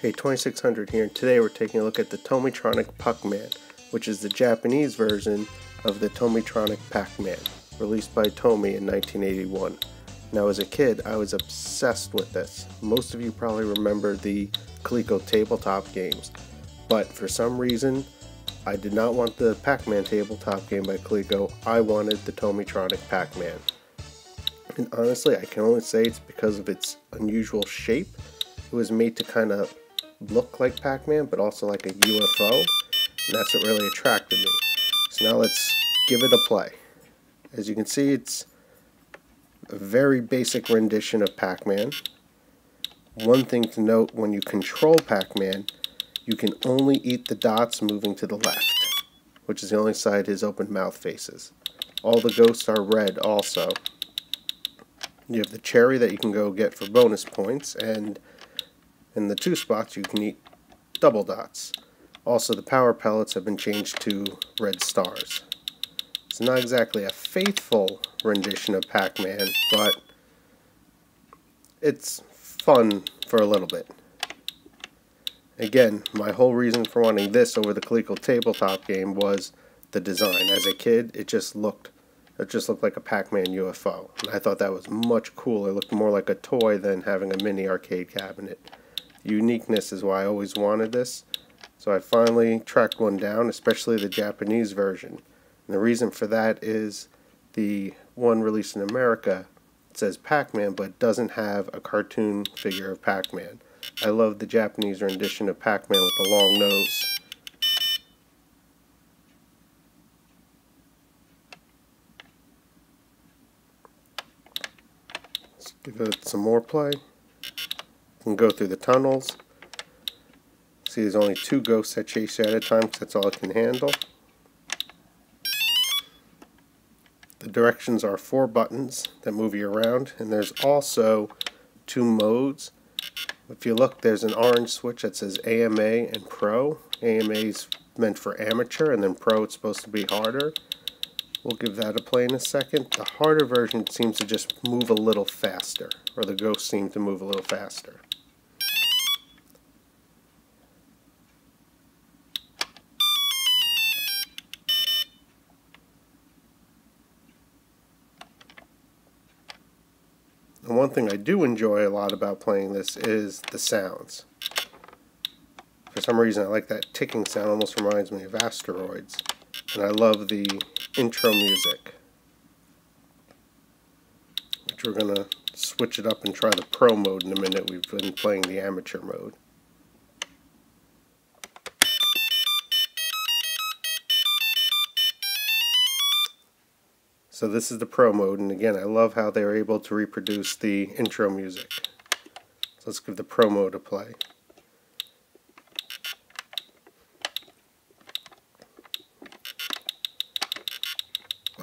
Hey, 2600 here, and today we're taking a look at the Tomy Puck Man, which is the Japanese version of the Tomy Pac-Man, released by Tomy in 1981. Now, as a kid, I was obsessed with this. Most of you probably remember the Coleco Tabletop games, but for some reason, I did not want the Pac-Man tabletop game by Coleco. I wanted the Tomy Pac-Man. And honestly, I can only say it's because of its unusual shape. It was made to kind of look like Pac-Man, but also like a UFO, and that's what really attracted me. So now let's give it a play. As you can see, it's a very basic rendition of Pac-Man. One thing to note, when you control Pac-Man, you can only eat the dots moving to the left, which is the only side his open mouth faces. All the ghosts are red also. You have the cherry that you can go get for bonus points, and in the two spots you can eat double dots. Also, the power pellets have been changed to red stars. It's not exactly a faithful rendition of Pac-Man, but it's fun for a little bit. Again, my whole reason for wanting this over the Coleco Tabletop game was the design. As a kid, it just looked like a Pac-Man UFO. And I thought that was much cooler. It looked more like a toy than having a mini arcade cabinet. The uniqueness is why I always wanted this. So I finally tracked one down, especially the Japanese version. And the reason for that is the one released in America, it says Pac-Man, but doesn't have a cartoon figure of Pac-Man. I love the Japanese rendition of Pac-Man with the long nose. Let's give it some more play. You can go through the tunnels. See, there's only two ghosts that chase you at a time because that's all it can handle. The directions are 4 buttons that move you around, and there's also 2 modes. If you look, there's an orange switch that says AMA and Pro. AMA is meant for amateur, and then Pro it's supposed to be harder. We'll give that a play in a second. The harder version seems to just move a little faster, or the ghosts seem to move a little faster. And one thing I do enjoy a lot about playing this is the sounds. For some reason I like that ticking sound, almost reminds me of asteroids. And I love the intro music, which we're going to switch it up and try the Pro mode in a minute. We've been playing the amateur mode. So this is the Pro mode, and again, I love how they were able to reproduce the intro music. So let's give the Pro mode a play.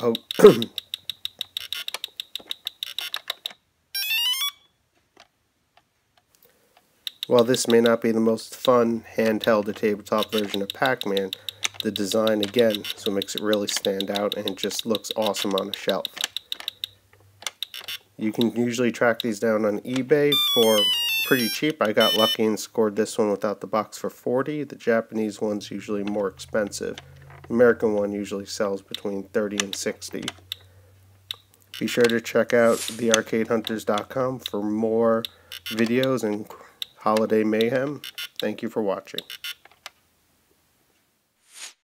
Oh, while this may not be the most fun handheld or tabletop version of Pac-Man, the design again so makes it really stand out, and it just looks awesome on a shelf. You can usually track these down on eBay for pretty cheap. I got lucky and scored this one without the box for $40. The Japanese one's usually more expensive. The American one usually sells between $30 and $60. Be sure to check out thearcadehunters.com for more videos and holiday mayhem. Thank you for watching.